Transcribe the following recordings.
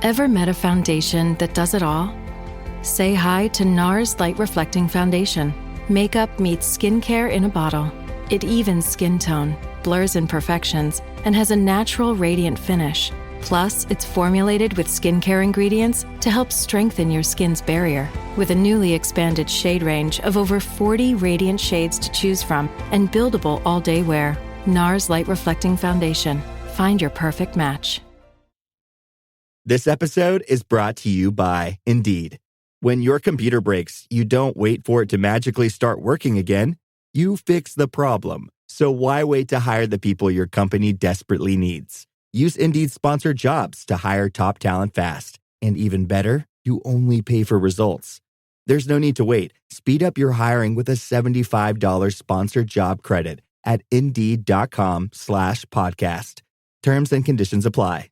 Ever met a foundation that does it all? Say hi to NARS Light Reflecting Foundation. Makeup meets skincare in a bottle. It evens skin tone, blurs imperfections, and has a natural radiant finish. Plus, it's formulated with skincare ingredients to help strengthen your skin's barrier. With a newly expanded shade range of over 40 radiant shades to choose from and buildable all-day wear, NARS Light Reflecting Foundation. Find your perfect match. This episode is brought to you by Indeed. When your computer breaks, you don't wait for it to magically start working again. You fix the problem. So why wait to hire the people your company desperately needs? Use Indeed's sponsored jobs to hire top talent fast. And even better, you only pay for results. There's no need to wait. Speed up your hiring with a $75 sponsored job credit at Indeed.com/podcast. Terms and conditions apply.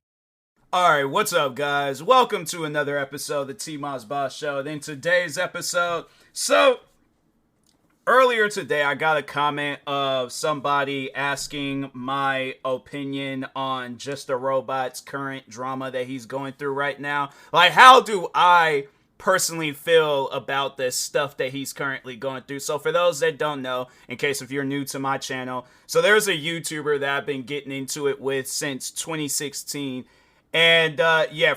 Alright, what's up, guys? Welcome to another episode of the TMossBoss Show. And in today's episode, earlier today, I got a comment of somebody asking my opinion on Just a Robot's current drama that he's going through right now. Like, how do I personally feel about this stuff that he's currently going through? So for those that don't know, in case if you're new to my channel, so there's a YouTuber that I've been getting into it with since 2016. And,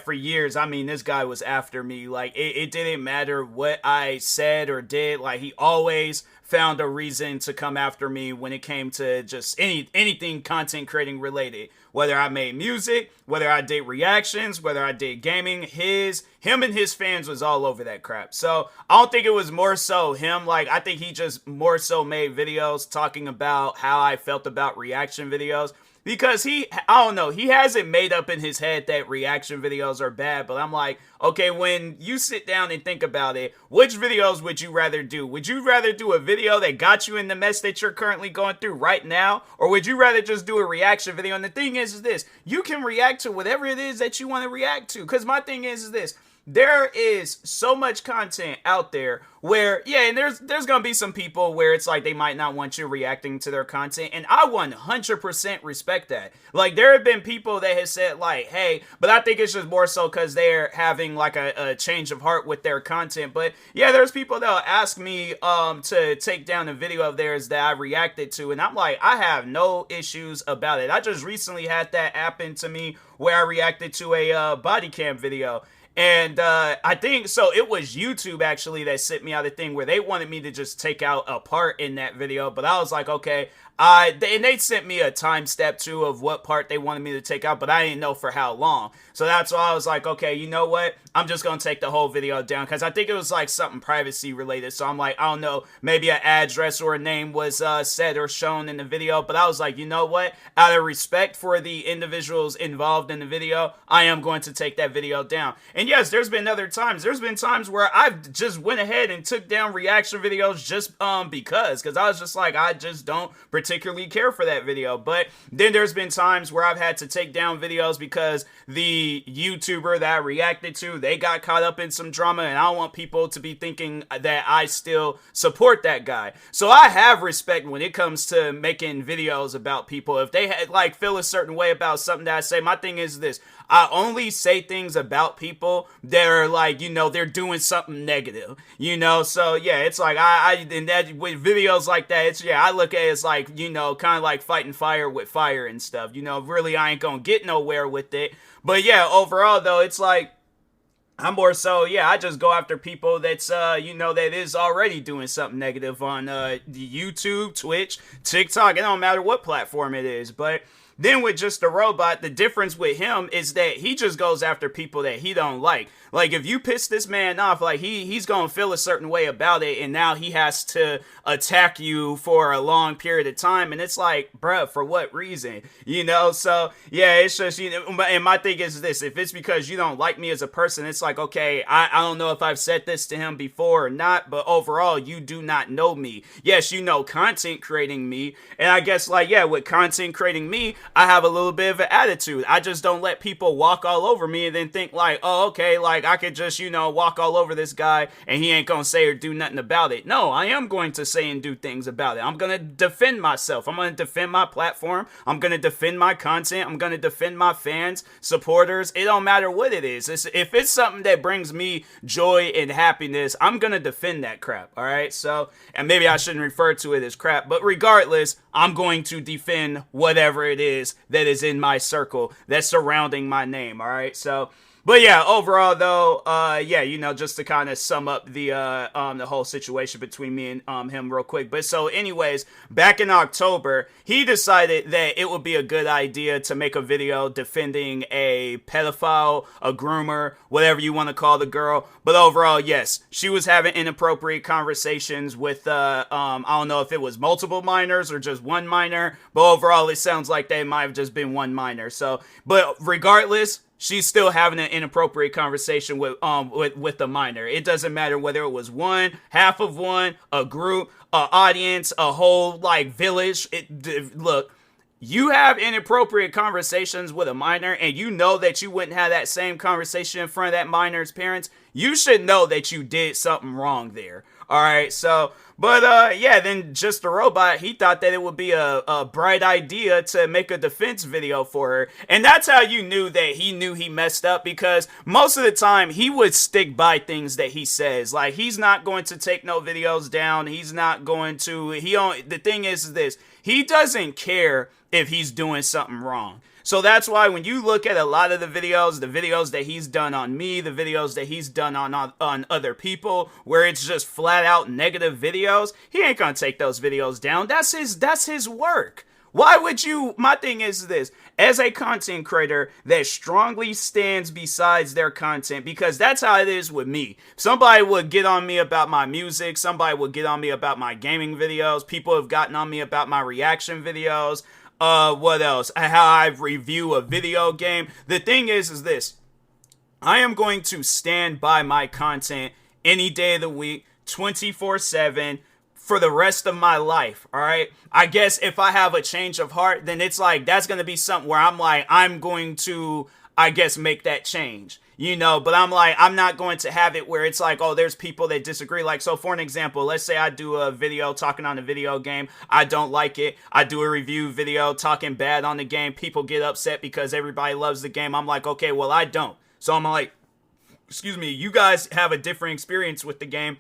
for years, I mean, this guy was after me. Like, it didn't matter what I said or did. Like, he always found a reason to come after me when it came to just anything content creating related. Whether I made music, whether I did reactions, whether I did gaming, him and his fans was all over that crap. So, I don't think it was more so him. Like, I think he just more so made videos talking about how I felt about reaction videos. Because I don't know, he hasn't made up in his head that reaction videos are bad, but I'm like, okay, when you sit down and think about it, which videos would you rather do? Would you rather do a video that got you in the mess that you're currently going through right now? Or would you rather just do a reaction video? And the thing is this, you can react to whatever it is that you want to react to. Because my thing is this, there is so much content out there where, and there's going to be some people where it's like they might not want you reacting to their content, and I 100% respect that. Like, there have been people that have said, like, hey, but I think it's just more so because they're having, like, a change of heart with their content. But, yeah, there's people that'll ask me to take down a video of theirs that I reacted to, and I'm like, I have no issues about it. I just recently had that happen to me where I reacted to a body cam video. And I think, so it was YouTube actually that sent me out a thing where they wanted me to just take out a part in that video. But I was like, okay, and they sent me a time step too of what part they wanted me to take out, but I didn't know for how long. So that's why I was like, okay, you know what? I'm just going to take the whole video down because I think it was like something privacy related. So I'm like, I don't know, maybe an address or a name was said or shown in the video. But I was like, you know what? Out of respect for the individuals involved in the video, I am going to take that video down. And yes, there's been other times. There's been times where I've just went ahead and took down reaction videos just because I was just like, I just don't particularly care for that video. But then there's been times where I've had to take down videos because the YouTuber that I reacted to, they got caught up in some drama, and I don't want people to be thinking that I still support that guy. So I have respect when it comes to making videos about people. If they like feel a certain way about something that I say, my thing is this: I only say things about people that are like, they're doing something negative, so yeah, it's like and that with videos like that, it's, I look at it as like, kind of like fighting fire with fire and stuff, really I ain't gonna get nowhere with it. But yeah, overall though, it's like, I'm more so, I just go after people that's, that is already doing something negative on YouTube, Twitch, TikTok. It don't matter what platform it is. But then with Just a Robot, the difference with him is that he just goes after people that he don't like. Like, if you piss this man off, like, he's gonna feel a certain way about it, and now he has to attack you for a long period of time, and it's like, bruh, for what reason? So, yeah, it's just, and my thing is this: if it's because you don't like me as a person, it's like, okay, I don't know if I've said this to him before or not, but overall, you do not know me. Yes, content creating me, and I guess, like, with content creating me, I have a little bit of an attitude. I just don't let people walk all over me and then think like, oh, okay, like I could just, walk all over this guy and he ain't gonna say or do nothing about it. No, I am going to say and do things about it. I'm gonna defend myself. I'm gonna defend my platform. I'm gonna defend my content. I'm gonna defend my fans, supporters. It don't matter what it is. If it's something that brings me joy and happiness, I'm gonna defend that crap. All right. So, and maybe I shouldn't refer to it as crap, but regardless, I'm going to defend whatever it is that is in my circle that's surrounding my name. All right. So, but yeah, overall though, just to kind of sum up the whole situation between me and him real quick. But so anyways, back in October, he decided that it would be a good idea to make a video defending a pedophile, a groomer, whatever you want to call the girl. But overall, yes, she was having inappropriate conversations with I don't know if it was multiple minors or just one minor, but overall it sounds like they might have just been one minor. So, but regardless, she's still having an inappropriate conversation with the minor. It doesn't matter whether it was one, half of one, a group, a audience, a whole like village. Look, you have inappropriate conversations with a minor and you know that you wouldn't have that same conversation in front of that minor's parents. You should know that you did something wrong there. All right, so, but then Just a Robot, he thought that it would be a bright idea to make a defense video for her. And that's how you knew that he knew he messed up, because most of the time he would stick by things that he says. Like, he's not going to take no videos down. He's not going to, the thing is this, he doesn't care if he's doing something wrong. So that's why when you look at a lot of the videos that he's done on me, the videos that he's done on other people, where it's just flat out negative videos, he ain't gonna take those videos down. That's his work. Why would you? My thing is this, as a content creator that strongly stands besides their content, because that's how it is with me. Somebody would get on me about my music. Somebody would get on me about my gaming videos. People have gotten on me about my reaction videos. What else? How I review a video game. The thing is this. I am going to stand by my content any day of the week, 24/7, for the rest of my life, all right? I guess if I have a change of heart, then it's like, that's going to be something where I'm like, I'm going to, I guess, make that change. But I'm like, I'm not going to have it where it's like, oh, there's people that disagree. Like, so for an example, let's say I do a video talking on a video game. I don't like it. I do a review video talking bad on the game. People get upset because everybody loves the game. I'm like, okay, well, I don't. So I'm like, excuse me, you guys have a different experience with the game.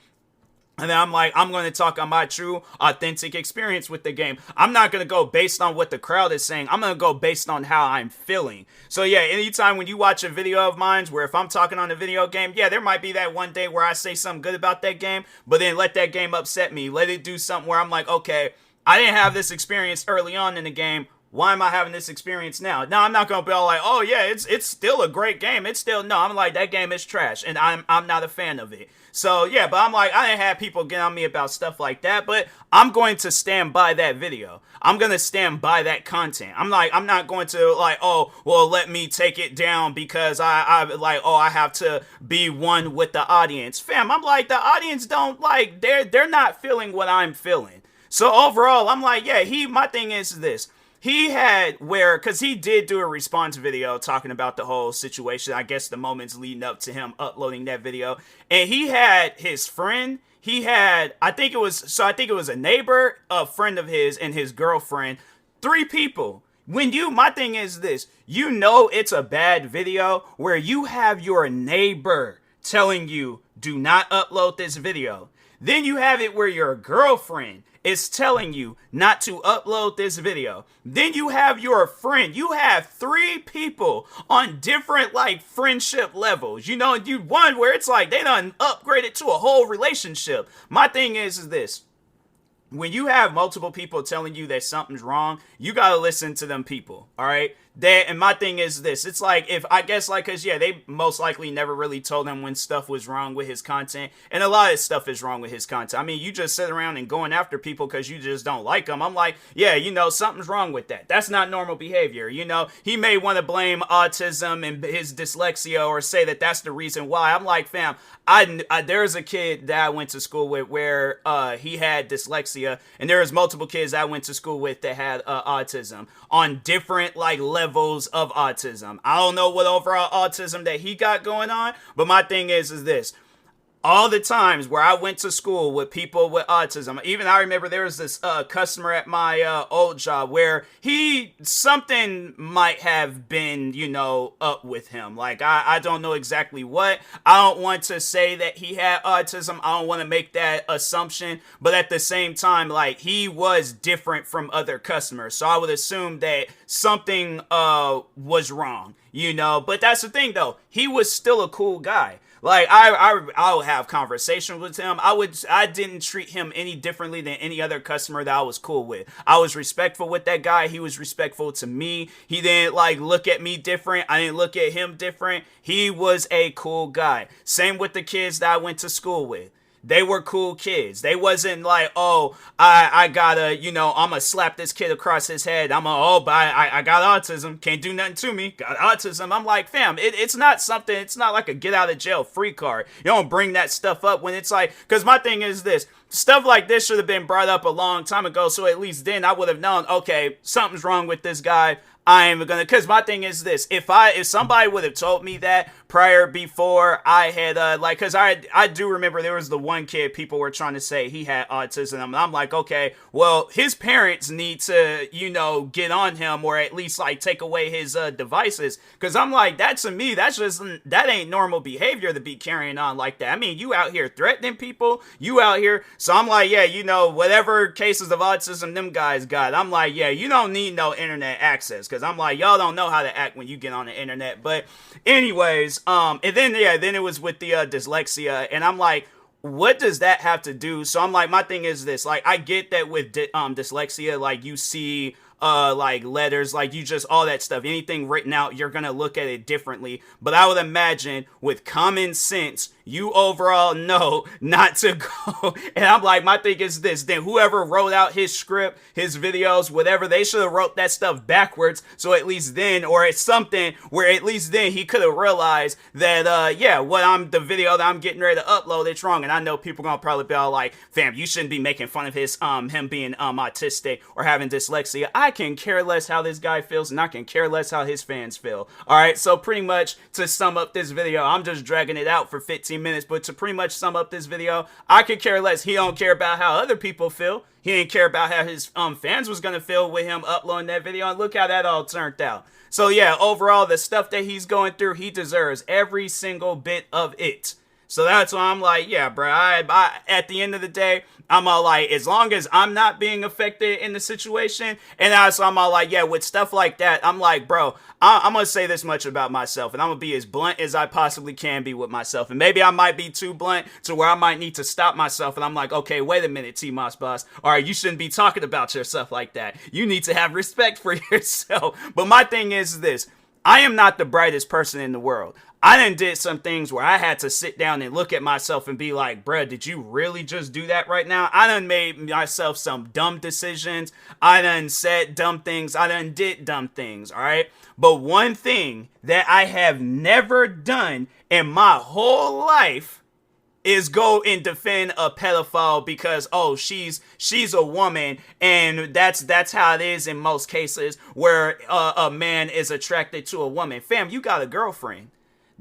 And then I'm like, I'm going to talk on my true, authentic experience with the game. I'm not going to go based on what the crowd is saying. I'm going to go based on how I'm feeling. So yeah, anytime when you watch a video of mine where if I'm talking on a video game, yeah, there might be that one day where I say something good about that game, but then let that game upset me. Let it do something where I'm like, okay, I didn't have this experience early on in the game. Why am I having this experience now? Now, I'm not going to be all like, oh yeah, it's still a great game. I'm like, that game is trash and I'm not a fan of it. So yeah, but I'm like, I didn't have people get on me about stuff like that, but I'm going to stand by that video. I'm going to stand by that content. I'm like, I'm not going to like, oh, well, let me take it down because I have to be one with the audience. Fam, I'm like, the audience don't like, they're not feeling what I'm feeling. So overall, I'm like, yeah, my thing is this. He had because he did do a response video talking about the whole situation, I guess the moments leading up to him uploading that video. And he had his friend, I think it was a neighbor, a friend of his, and his girlfriend, 3 people. My thing is this, it's a bad video where you have your neighbor telling you, do not upload this video. Then you have it where your girlfriend is telling you not to upload this video. Then you have your friend. You have 3 people on different friendship levels. One where it's like they done upgraded to a whole relationship. My thing is this. When you have multiple people telling you that something's wrong, you gotta listen to them people, all right? And my thing is this, it's like, if I guess, like, because yeah, they most likely never really told him when stuff was wrong with his content, and a lot of stuff is wrong with his content. I mean, you just sit around and going after people because you just don't like them. I'm like, yeah, you know, something's wrong with that. That's not normal behavior. You know, he may want to blame autism and his dyslexia or say that that's the reason why. I'm like, fam, there's a kid that I went to school with where he had dyslexia, and there's multiple kids I went to school with that had autism on different like levels of autism. I don't know what overall autism that he got going on, but my thing is this. All the times where I went to school with people with autism, even I remember there was this customer at my old job where something might have been, you know, up with him. Like, I don't know exactly what. I don't want to say that he had autism. I don't want to make that assumption. But at the same time, like, he was different from other customers. So I would assume that something was wrong, you know. But that's the thing, though. He was still a cool guy. Like, I'll have conversations with him. I didn't treat him any differently than any other customer that I was cool with. I was respectful with that guy. He was respectful to me. He didn't like look at me different. I didn't look at him different. He was a cool guy. Same with the kids that I went to school with. They were cool kids. They wasn't like, oh, I gotta, you know, I'm gonna slap this kid across his head. but I got autism. Can't do nothing to me. Got autism. I'm like, fam, it's not something, it's not like a get out of jail free card. You don't bring that stuff up when it's like, because my thing is this. Stuff like this should have been brought up a long time ago, so at least then I would have known, okay, something's wrong with this guy. I ain't gonna, because my thing is this, if somebody would have told me that before I had, because I do remember there was the one kid people were trying to say he had autism, and I'm like, okay, well, his parents need to, you know, get on him, or at least, like, take away his, devices, because I'm like, that to me, that ain't normal behavior to be carrying on like that. I mean, you out here threatening people, you out here, so I'm like, yeah, you know, whatever cases of autism them guys got, I'm like, yeah, you don't need no internet access, because I'm like, y'all don't know how to act when you get on the internet. But anyways, and then it was with the dyslexia, and I'm like, what does that have to do? So I'm like, my thing is this, like, I get that with dyslexia, like, you see like letters, like, you just, all that stuff, anything written out, you're gonna look at it differently. But I would imagine with common sense, you overall know not to go. And I'm like, my thing is this, then whoever wrote out his script, his videos, whatever, they should have wrote that stuff backwards. So at least then, or it's something where at least then he could have realized that, the video that I'm getting ready to upload, it's wrong. And I know people gonna probably be all like, fam, you shouldn't be making fun of him being autistic or having dyslexia. I can care less how this guy feels, and I can care less how his fans feel. All right, so pretty much to sum up this video, I'm just dragging it out for 15 minutes, but to pretty much sum up this video, I could care less. He don't care about how other people feel. He didn't care about how his fans was gonna feel with him uploading that video, and look how that all turned out. So yeah, overall, the stuff that he's going through, he deserves every single bit of it. So that's why I'm like, yeah, bro, I at the end of the day, I'm all like, as long as I'm not being affected in the situation, and so I'm all like, yeah, with stuff like that, I'm like, bro, I'm going to say this much about myself, and I'm going to be as blunt as I possibly can be with myself. And maybe I might be too blunt to where I might need to stop myself, and I'm like, okay, wait a minute, TMossBoss. All right, you shouldn't be talking about yourself like that. You need to have respect for yourself. But my thing is this. I am not the brightest person in the world. I done did some things where I had to sit down and look at myself and be like, bruh, did you really just do that right now? I done made myself some dumb decisions. I done said dumb things. I done did dumb things, all right? But one thing that I have never done in my whole life is go and defend a pedophile because, oh, she's a woman, and that's how it is in most cases where a man is attracted to a woman. Fam, you got a girlfriend.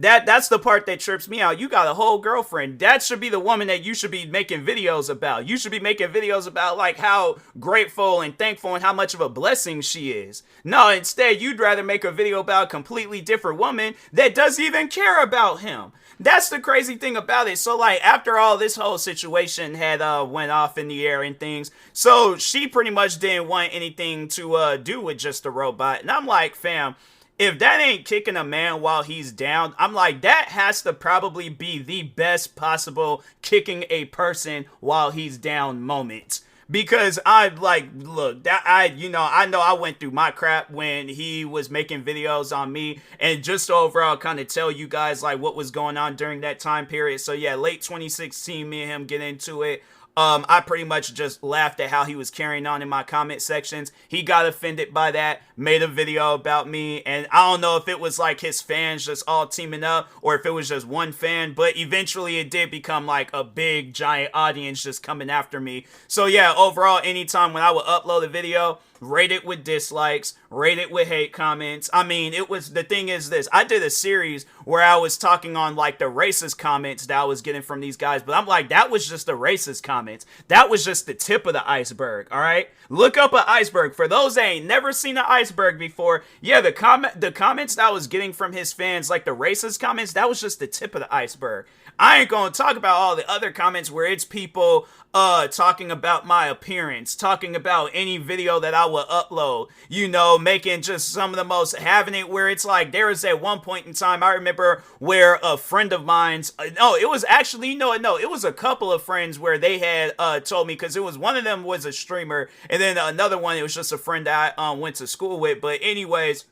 That's the part that trips me out. You got a whole girlfriend. That should be the woman that you should be making videos about. You should be making videos about like how grateful and thankful and how much of a blessing she is. No, instead, you'd rather make a video about a completely different woman that doesn't even care about him. That's the crazy thing about it. So like after all this whole situation had went off in the air and things, so she pretty much didn't want anything to do with Just a Robot. And I'm like, fam, if that ain't kicking a man while he's down, I'm like, that has to probably be the best possible kicking a person while he's down moment. because I like, look, that I know I went through my crap when he was making videos on me, and just to overall kind of tell you guys like what was going on during that time period. So yeah, late 2016, me and him get into it. I pretty much just laughed at how he was carrying on in my comment sections. He got offended by that, made a video about me, and I don't know if it was like his fans just all teaming up or if it was just one fan, but eventually it did become like a big giant audience just coming after me. So yeah, overall, anytime when I would upload a video, rate it with dislikes, rate it with hate comments. I mean, the thing is this, I did a series where I was talking on like the racist comments that I was getting from these guys, but I'm like, that was just the racist comments. That was just the tip of the iceberg, all right? Look up an iceberg. For those that ain't never seen an iceberg before, yeah, the comments that I was getting from his fans, like the racist comments, that was just the tip of the iceberg. I ain't gonna talk about all the other comments where it's people talking about my appearance, talking about any video that I will upload, making just some of the most, having it where it's like, there was at one point in time, I remember where a friend of mine's, no, it was actually, it was a couple of friends where they had told me, because it was one of them was a streamer, and then another one, it was just a friend that I went to school with, but anyways,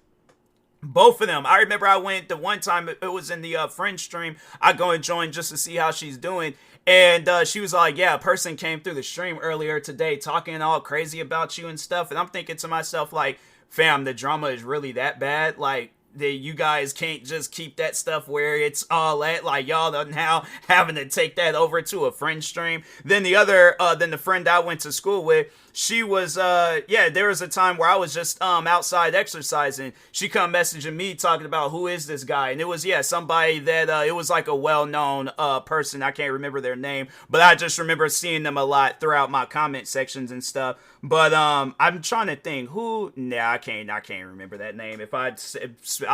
both of them. I remember I went the one time, it was in the friend stream, I go and join just to see how she's doing, and she was like, yeah, a person came through the stream earlier today talking all crazy about you and stuff, and I'm thinking to myself, like, fam, the drama is really that bad? Like, you guys can't just keep that stuff where it's all at, like, y'all are now having to take that over to a friend stream. Then the friend I went to school with, she was, there was a time where I was just outside exercising. She come messaging me talking about who is this guy, and it was somebody that it was like a well-known person. I can't remember their name, but I just remember seeing them a lot throughout my comment sections and stuff. But I'm trying to think who. Nah, I can't remember that name. If I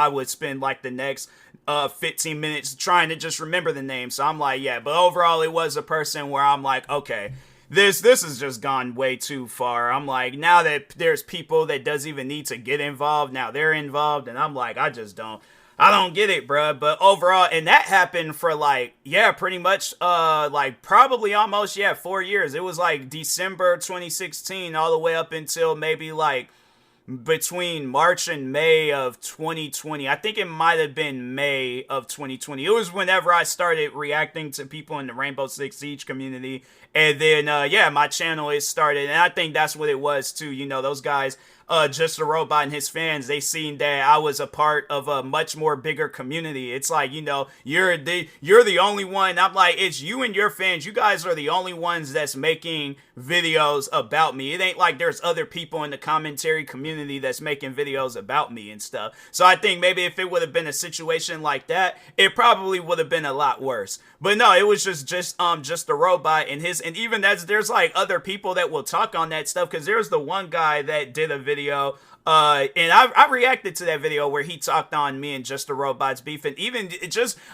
would spend like the next 15 minutes trying to just remember the name. So I'm like, yeah. But overall, it was a person where I'm like, okay, this has just gone way too far. I'm like, now that there's people that doesn't even need to get involved, now they're involved, and I'm like, I don't get it, bruh. But overall, and that happened for like, pretty much, like probably almost, 4 years. It was like December 2016 all the way up until maybe like between March and May of 2020. I think it might have been May of 2020. It was whenever I started reacting to people in the Rainbow Six Siege community. And then, my channel is started. And I think that's what it was too. Those guys, Just a Robot and his fans, they seen that I was a part of a much more bigger community. It's like, you're the only one. I'm like, it's you and your fans. You guys are the only ones that's making videos about me. It ain't like there's other people in the commentary community that's making videos about me and stuff. So I think maybe if it would have been a situation like that, it probably would have been a lot worse. But no, it was just a Robot and even there's like other people that will talk on that stuff, because there's the one guy that did a video and I reacted to that video where he talked on me and Just a Robot's beef, and even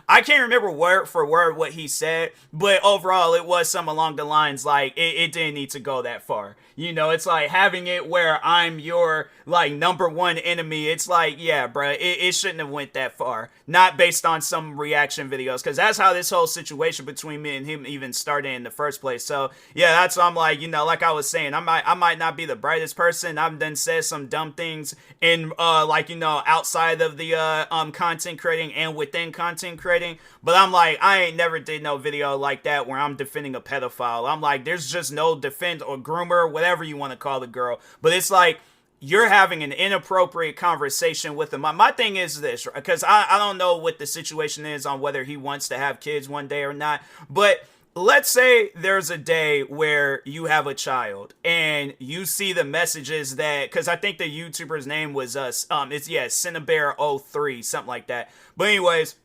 I can't remember word for word what he said, but overall it was some along the lines like it didn't need to go that far. It's like having it where I'm your like number one enemy. It's like, yeah, bro, it shouldn't have went that far. Not based on some reaction videos, because that's how this whole situation between me and him even started in the first place. So yeah, that's why I'm like, like I was saying, I might not be the brightest person. I've done said some dumb things in outside of the content creating and within content creating, but I'm like, I ain't never did no video like that where I'm defending a pedophile. I'm like, there's just no defend or groomer, whatever you want to call the girl, but it's like you're having an inappropriate conversation with him. My thing is this, because I don't know what the situation is on whether he wants to have kids one day or not, but let's say there's a day where you have a child and you see the messages that, because I think the YouTuber's name was Cinnabear03, something like that. But anyways,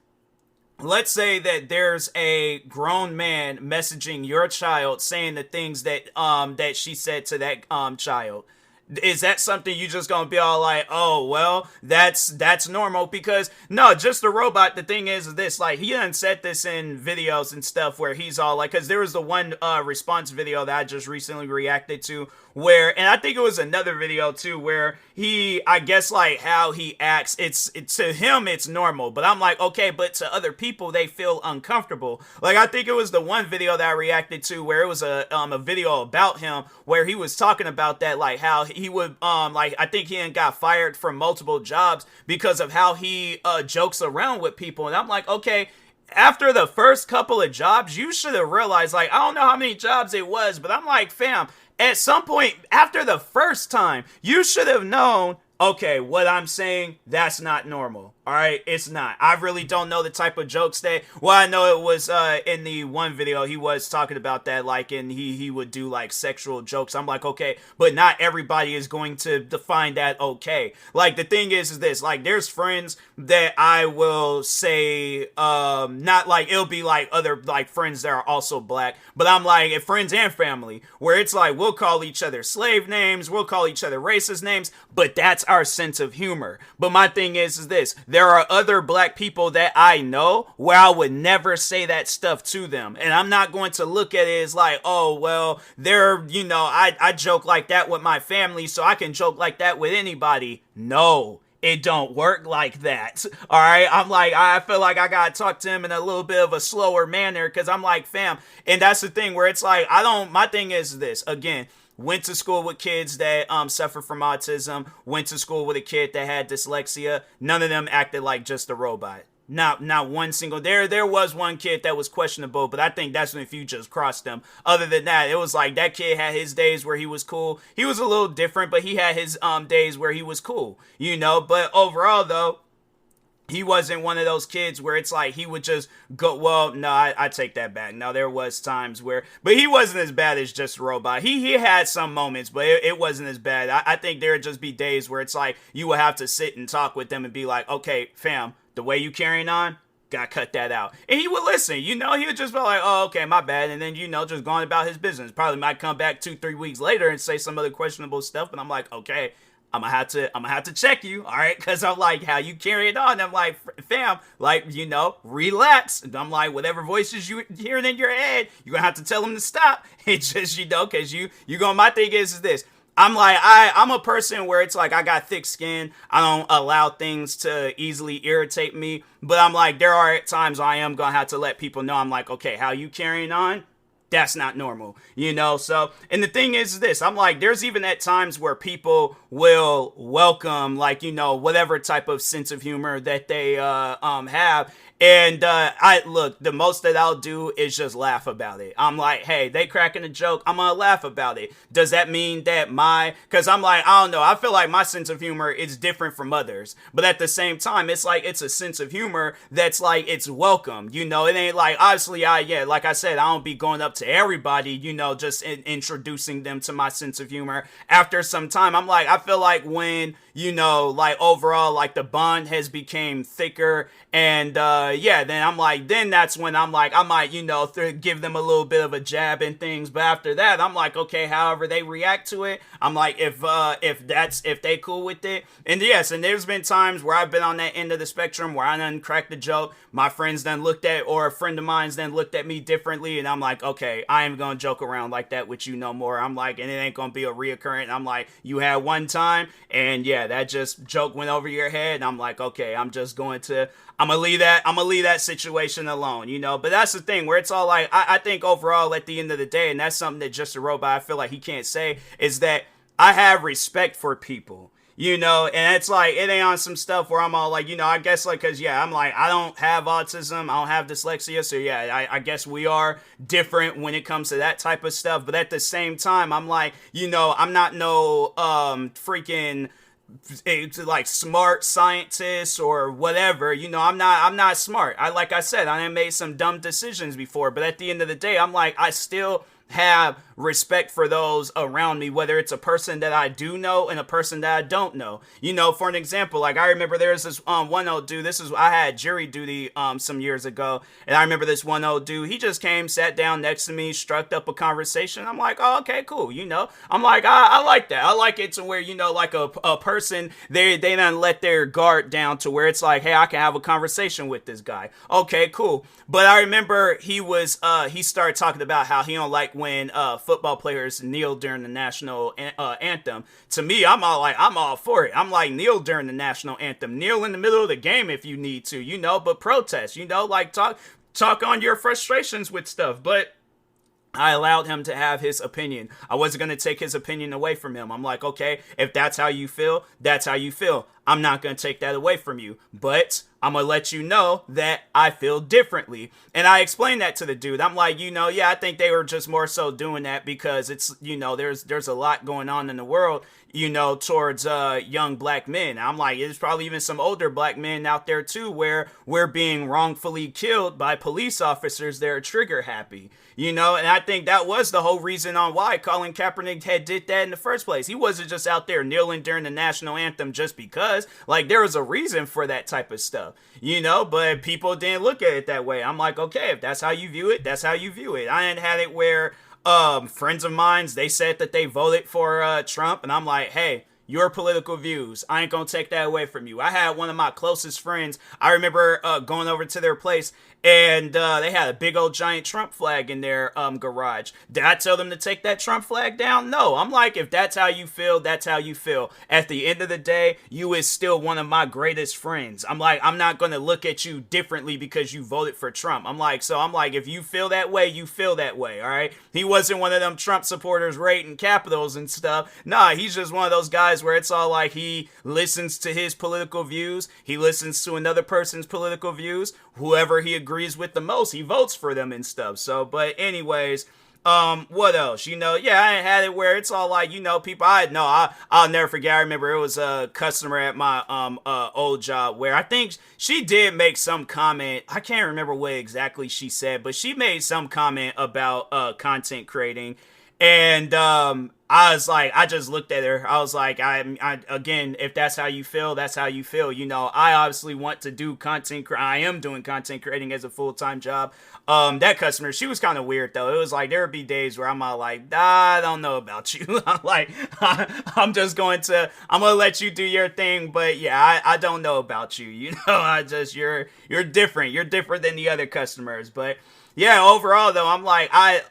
let's say that there's a grown man messaging your child saying the things that that she said to that child. Is that something you just gonna be all like, oh well, that's normal? Because no, just a robot. The thing is this, like, he done said this in videos and stuff where he's all like, because there was the one response video that I just recently reacted to where, and I think it was another video too, where I guess like how he acts, it's to him it's normal, but I'm like, okay, but to other people they feel uncomfortable. Like, I think it was the one video that I reacted to where it was a video about him where he was talking about that, like how he would like, I think he got fired from multiple jobs because of how he jokes around with people, and I'm like, okay, after the first couple of jobs, you should have realized, like, I don't know how many jobs it was, but I'm like, fam, at some point after the first time, you should have known, okay, what I'm saying, that's not normal. All right, it's not. I really don't know the type of jokes that, well, I know it was in the one video he was talking about that, like, and he would do like sexual jokes. I'm like, okay, but not everybody is going to define that okay. Like, the thing is this, like, there's friends that I will say, not like, it'll be like other like friends that are also black, but I'm like, friends and family, where it's like, we'll call each other slave names, we'll call each other racist names, but that's our sense of humor. But my thing is this, there are other black people that I know where I would never say that stuff to them. And I'm not going to look at it as like, oh, well, they're, you know, I joke like that with my family, so I can joke like that with anybody. No, it don't work like that. All right. I'm like, I feel like I got to talk to him in a little bit of a slower manner, because I'm like, fam. And that's the thing where it's like, my thing is this, again, went to school with kids that suffer from autism, went to school with a kid that had dyslexia. None of them acted like just a robot. Not one single. There was one kid that was questionable, but I think that's when if you just crossed them. Other than that, it was like that kid had his days where he was cool. He was a little different, but he had his days where he was cool, you know. But overall, though, he wasn't one of those kids where it's like he would just go, well, no, I take that back. No, there was times where, but he wasn't as bad as just a robot. He had some moments, but it wasn't as bad. I think there would just be days where it's like you would have to sit and talk with them and be like, okay, fam, the way you carrying on, gotta cut that out. And he would listen, you know, he would just be like, oh, okay, my bad. And then, you know, just going about his business. Probably might come back 2-3 weeks later and say some other questionable stuff. And I'm like, okay, I'm gonna have to check you, all right? Because I'm like, how you carry it on? I'm like, fam, like, you know, relax. And I'm like, whatever voices you hearing in your head, you're gonna have to tell them to stop. It's just, you know, because you going, my thing is this. I'm like, I'm a person where it's like I got thick skin. I don't allow things to easily irritate me. But I'm like, there are times I am gonna have to let people know. I'm like, okay, how you carrying on? That's not normal, you know? So, and the thing is this, I'm like, there's even at times where people will welcome, like, you know, whatever type of sense of humor that they have. And the most that I'll do is just laugh about it. I'm like, hey, they cracking a joke, I'm gonna laugh about it. Does that mean that because I'm like, I don't know, I feel like my sense of humor is different from others. But at the same time, it's like, it's a sense of humor that's like, it's welcome. You know, it ain't like, obviously, like I said, I don't be going up to everybody, you know, just introducing them to my sense of humor. After some time, I'm like, I feel like when, you know, like overall, like the bond has became thicker, and then I'm like, then that's when I'm like, I might, you know, give them a little bit of a jab and things. But after that, I'm like, okay, however they react to it, I'm like, if they cool with it. And yes, and there's been times where I've been on that end of the spectrum where I done cracked a joke, my friends then looked at, or a friend of mine's then looked at me differently, and I'm like, okay, I ain't gonna joke around like that with you no more. I'm like, and it ain't gonna be a reoccurrent. I'm like, you had one time, and yeah, that just joke went over your head, and I'm like, okay, I'm gonna leave that situation alone, you know. But that's the thing where it's all like, I think overall at the end of the day, and that's something that just a robot, I feel like he can't say, is that I have respect for people, you know. And it's like, it ain't on some stuff where I'm all like, you know, I guess like, cause yeah, I'm like, I don't have autism, I don't have dyslexia, so yeah, I guess we are different when it comes to that type of stuff. But at the same time, I'm like, you know, I'm not no freaking like smart scientist or whatever, you know. I'm not smart. Like I said, I made some dumb decisions before, but at the end of the day, I'm like, I still have respect for those around me, whether it's a person that I do know and a person that I don't know. You know, for an example, like I remember there's this one old dude. I had jury duty some years ago, and I remember this one old dude. He just came, sat down next to me, struck up a conversation. I'm like, oh, okay, cool. You know, I'm like, I like that. I like it to where, you know, like a person, they don't let their guard down to where it's like, hey, I can have a conversation with this guy. Okay, cool. But I remember he started talking about how he don't like when football players kneel during the national anthem. To me, I'm all for it. I'm like, kneel during the national anthem. Kneel in the middle of the game if you need to, you know, but protest, you know, like talk on your frustrations with stuff. But I allowed him to have his opinion. I wasn't going to take his opinion away from him. I'm like, okay, if that's how you feel, that's how you feel. I'm not going to take that away from you, but I'm going to let you know that I feel differently. And I explained that to the dude. I'm like, you know, yeah, I think they were just more so doing that because it's, you know, there's a lot going on in the world, you know, towards young black men. I'm like, there's probably even some older black men out there too where we're being wrongfully killed by police officers that are trigger happy, you know. And I think that was the whole reason on why Colin Kaepernick had did that in the first place. He wasn't just out there kneeling during the national anthem just because. Like, there was a reason for that type of stuff, you know, but people didn't look at it that way. I'm like, okay, if that's how you view it, that's how you view it. I ain't had it where friends of mine, they said that they voted for Trump, and I'm like, hey, your political views, I ain't gonna take that away from you. I had one of my closest friends, I remember going over to their place, and they had a big old giant Trump flag in their garage. Did I tell them to take that Trump flag down? No. I'm like, if that's how you feel, that's how you feel. At the end of the day, you is still one of my greatest friends. I'm like, I'm not going to look at you differently because you voted for Trump. I'm like, if you feel that way, you feel that way, all right? He wasn't one of them Trump supporters raiding capitals and stuff. Nah, he's just one of those guys where it's all like he listens to his political views. He listens to another person's political views. Whoever he agrees with the most, he votes for them and stuff. So, but anyways, what else? You know, yeah, I ain't had it where it's all like, you know, people, I'll never forget. I remember it was a customer at my old job where I think she did make some comment. I can't remember what exactly she said, but she made some comment about content creating. And I was like, I just looked at her. I was like, I again, if that's how you feel, that's how you feel. You know, I obviously want to do I am doing content creating as a full-time job. That customer, she was kind of weird though. It was like, there would be days where I'm all like, I don't know about you. I'm like, I'm going to let you do your thing. But yeah, I don't know about you. You know, you're different. You're different than the other customers. But yeah, overall though, I'm like, I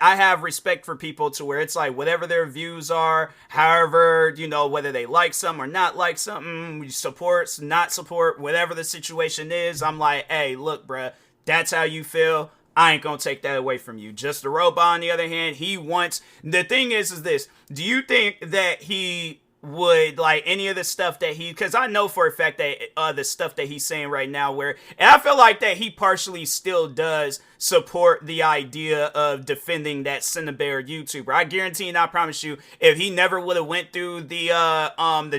have respect for people to where it's like whatever their views are, however, you know, whether they like something or not like something, support, not support, whatever the situation is, I'm like, hey, look, bruh, that's how you feel. I ain't gonna take that away from you. Just the robot, on the other hand, the thing is this, do you think that he would like any of the stuff that because I know for a fact that the stuff that he's saying right now and I feel like that he partially still does support the idea of defending that Cinnabare YouTuber. I guarantee and I promise you, if he never would have went through the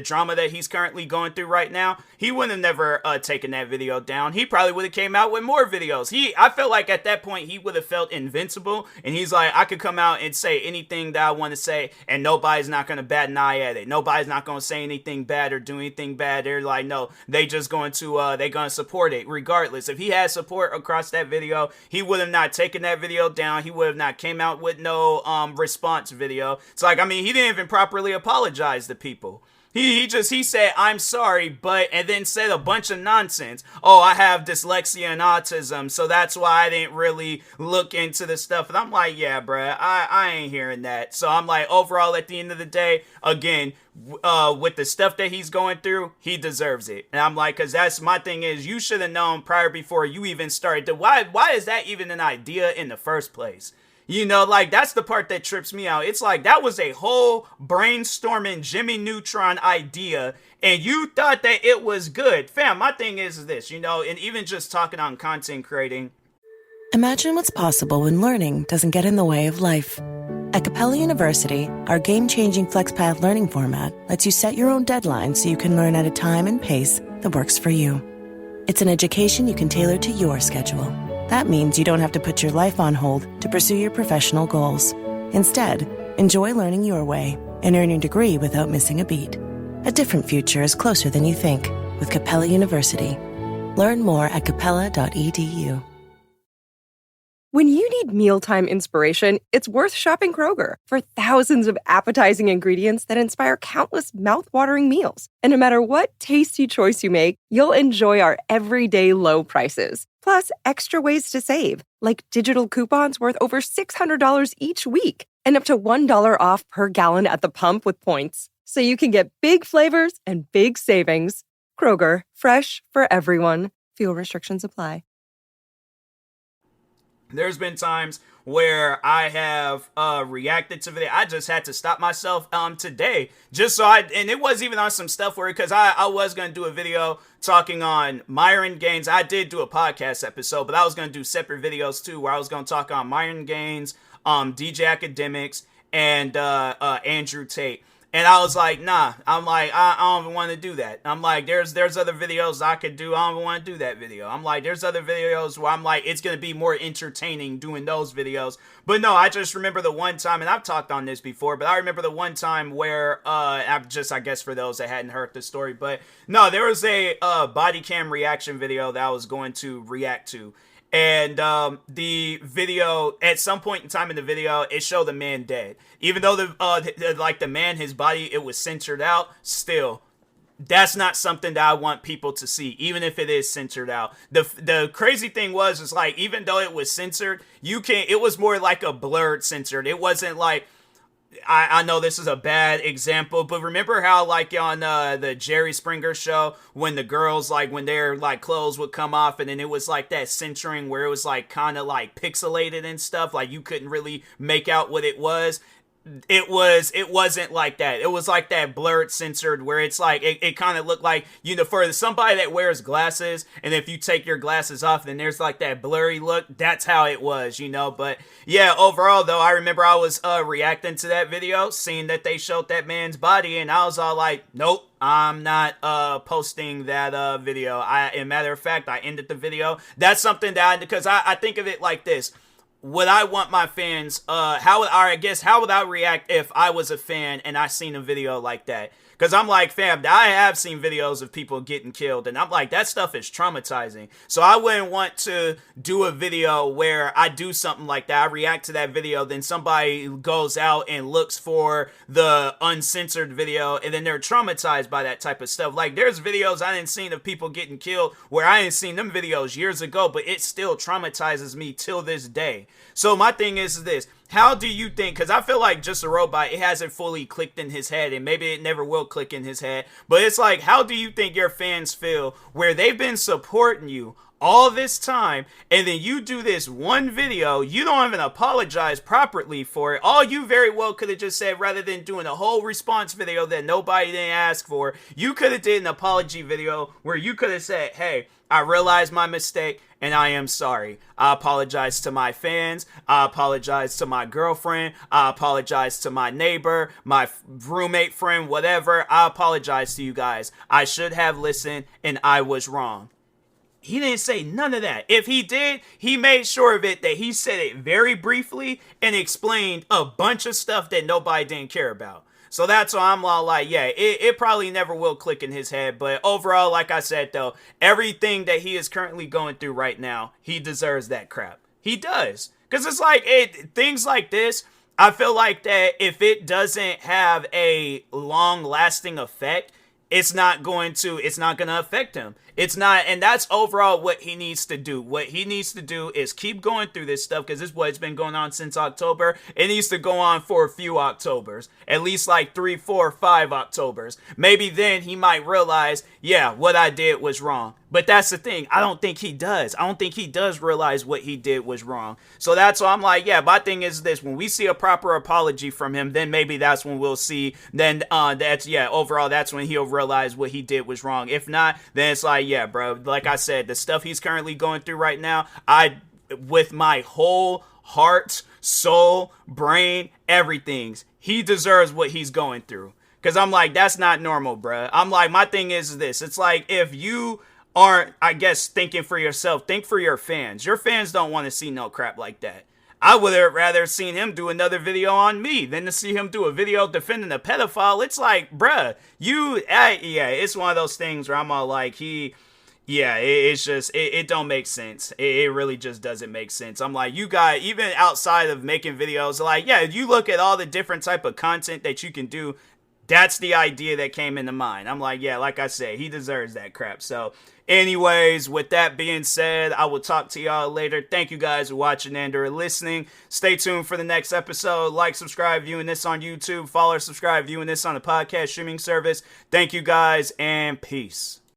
drama that he's currently going through right now, he would have never taken that video down. He probably would have came out with more videos. I felt like at that point he would have felt invincible, and he's like, I could come out and say anything that I want to say, and nobody's not going to bat an eye at it. Nobody's not going to say anything bad or do anything bad. They're like, no, they just going to support it regardless. If he had support across that video, he would have not taken that video down. He would have not came out with no response video. It's like, I mean, he didn't even properly apologize to people. He said, I'm sorry, and then said a bunch of nonsense. Oh, I have dyslexia and autism, so that's why I didn't really look into the stuff. And I'm like, yeah, bruh, I ain't hearing that. So I'm like, overall, at the end of the day, again, with the stuff that he's going through, he deserves it. And I'm like, because that's my thing is, you should have known prior before you even started. Why is that even an idea in the first place? You know, like, that's the part that trips me out. It's like, that was a whole brainstorming Jimmy Neutron idea, and you thought that it was good. Fam, my thing is this, you know, and even just talking on content creating. Imagine what's possible when learning doesn't get in the way of life. At Capella University, our game-changing FlexPath learning format lets you set your own deadline so you can learn at a time and pace that works for you. It's an education you can tailor to your schedule. That means you don't have to put your life on hold to pursue your professional goals. Instead, enjoy learning your way and earn your degree without missing a beat. A different future is closer than you think with Capella University. Learn more at capella.edu. When you need mealtime inspiration, it's worth shopping Kroger for thousands of appetizing ingredients that inspire countless mouth-watering meals. And no matter what tasty choice you make, you'll enjoy our everyday low prices. Plus, extra ways to save, like digital coupons worth over $600 each week and up to $1 off per gallon at the pump with points. So you can get big flavors and big savings. Kroger, fresh for everyone. Fuel restrictions apply. There's been times where I have reacted to video. I just had to stop myself today just so and it wasn't even on some stuff where, because I was going to do a video talking on Myron Gaines. I did do a podcast episode, but I was going to do separate videos too where I was going to talk on Myron Gaines, DJ Academics, and Andrew Tate. And I was like, nah, I'm like, I don't even want to do that. I'm like, there's other videos I could do. I don't even want to do that video. I'm like, there's other videos where I'm like, it's going to be more entertaining doing those videos. But no, I just remember the one time, and I've talked on this before, but I remember the one time where, I guess for those that hadn't heard the story, but no, there was a body cam reaction video that I was going to react to. And the video, at some point in time in the video, it showed the man dead. Even though the man, his body, it was censored out, still, that's not something that I want people to see, even if it is censored out. The crazy thing was like, even though it was censored, it was more like a blurred censored. It wasn't like, I know this is a bad example, but remember how like on the Jerry Springer show, when the girls, like when their like clothes would come off and then it was like that censoring where it was like kind of like pixelated and stuff, like you couldn't really make out what it was. It wasn't like that. It was like that blurred censored where it's like it kind of looked like, for somebody that wears glasses, and if you take your glasses off then there's like that blurry look. That's how it was, but yeah, overall though, I remember I was reacting to that video, seeing that they showed that man's body, and I was all like, nope, I'm not posting that video. As a matter of fact, I ended the video. That's something that because I think of it like this. Would I want my fans, how would I react if I was a fan and I seen a video like that? Because I'm like, fam, I have seen videos of people getting killed, and I'm like, that stuff is traumatizing. So I wouldn't want to do a video where I do something like that. I react to that video, then somebody goes out and looks for the uncensored video, and then they're traumatized by that type of stuff. Like, there's videos I didn't see of people getting killed where I didn't seen them videos years ago, but it still traumatizes me till this day. So my thing is this. How do you think, because I feel like Just a Robot, it hasn't fully clicked in his head, and maybe it never will click in his head, but it's like, how do you think your fans feel where they've been supporting you all this time, and then you do this one video, you don't even apologize properly for it? All you very well could have just said, rather than doing a whole response video that nobody didn't ask for, you could have did an apology video where you could have said, hey, I realized my mistake, and I am sorry. I apologize to my fans. I apologize to my girlfriend. I apologize to my neighbor, my roommate, friend, whatever. I apologize to you guys. I should have listened, and I was wrong. He didn't say none of that. If he did, he made sure of it that he said it very briefly and explained a bunch of stuff that nobody didn't care about. So that's why I'm all like, yeah, it probably never will click in his head. But overall, like I said, though, everything that he is currently going through right now, he deserves that crap. He does. Because it's like, things like this, I feel like that if it doesn't have a long-lasting effect, it's not going to affect him. It's not, and that's overall what he needs to do. What he needs to do is keep going through this stuff, because this is what's been going on since October. It needs to go on for a few Octobers, at least like 3, 4, 5 Octobers. Maybe then he might realize, yeah, what I did was wrong. But that's the thing. I don't think he does. I don't think he does realize what he did was wrong. So that's why I'm like, yeah, my thing is this. When we see a proper apology from him, then maybe that's when we'll see. Then overall, that's when he'll realize what he did was wrong. If not, then it's like, yeah, bro, like I said, the stuff he's currently going through right now, with my whole heart, soul, brain, everything, he deserves what he's going through. Because I'm like, that's not normal, bro. I'm like, my thing is this. It's like, if you aren't, I guess, thinking for yourself. Think for your fans. Your fans don't want to see no crap like that. I would have rather seen him do another video on me than to see him do a video defending a pedophile. It's like, bruh, it's one of those things where I'm all like, it's just, it don't make sense. It really just doesn't make sense. I'm like, you guys, even outside of making videos, like, yeah, you look at all the different type of content that you can do, that's the idea that came into mind. I'm like, yeah, like I said, he deserves that crap. So anyways, with that being said, I will talk to y'all later. Thank you guys for watching and or listening. Stay tuned for the next episode. Like, subscribe, viewing this on YouTube. Follow or subscribe, viewing this on the podcast streaming service. Thank you guys, and peace.